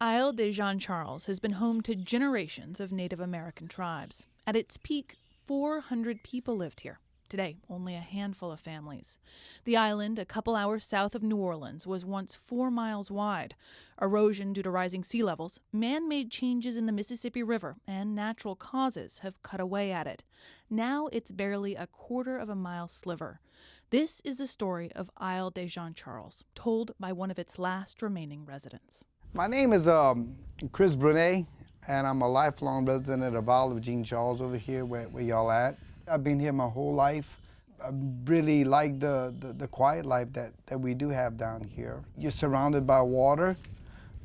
Isle de Jean Charles has been home to generations of Native American tribes. At its peak, 400 people lived here. Today, only a handful of families. The island, a couple hours south of New Orleans, was once 4 miles wide. Erosion due to rising sea levels, man-made changes in the Mississippi River, and natural causes have cut away at it. Now it's barely a quarter of a mile sliver. This is the story of Isle de Jean Charles, told by one of its last remaining residents. My name is Chris Brunet, and I'm a lifelong resident of Isle of Jean Charles over here where y'all at. I've been here my whole life. I really like the quiet life that we do have down here. You're surrounded by water,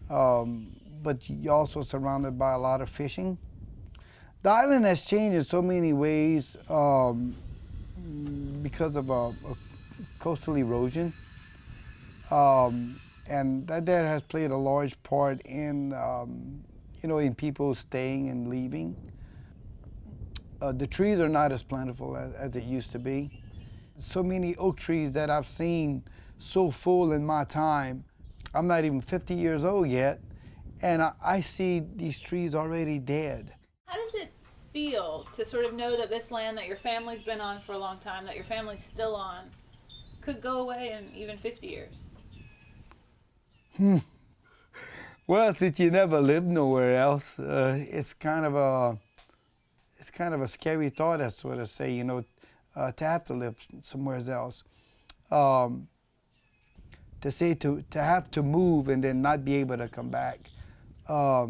but you're also surrounded by a lot of fishing. The island has changed in so many ways because of coastal erosion. And that has played a large part in, in people staying and leaving. The trees are not as plentiful as it used to be. So many oak trees that I've seen so full in my time. I'm not even 50 years old yet, and I see these trees already dead. How does it feel to sort of know that this land that your family's been on for a long time, that your family's still on, could go away in even 50 years? Well, since you never lived nowhere else, it's kind of a scary thought, I sort of say, to have to live somewhere else. To have to move and then not be able to come back, I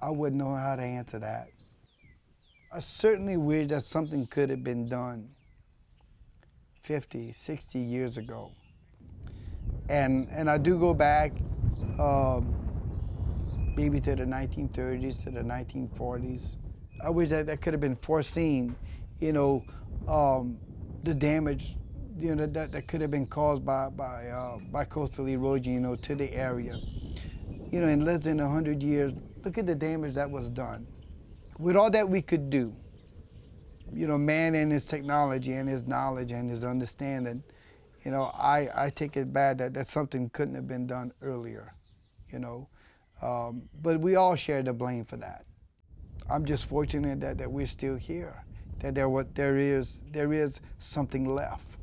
wouldn't know how to answer that. I certainly wish that something could have been done 50, 60 years ago. And I do go back maybe to the 1930s, to the 1940s. I wish that could have been foreseen, the damage, that could have been caused by coastal erosion, to the area. In less than 100 years, look at the damage that was done. With all that we could do, man and his technology and his knowledge and his understanding, I take it bad that something couldn't have been done earlier, But we all share the blame for that. I'm just fortunate that we're still here, that there is something left,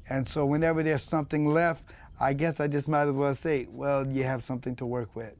And so whenever there's something left, I guess I just might as well say, well, you have something to work with.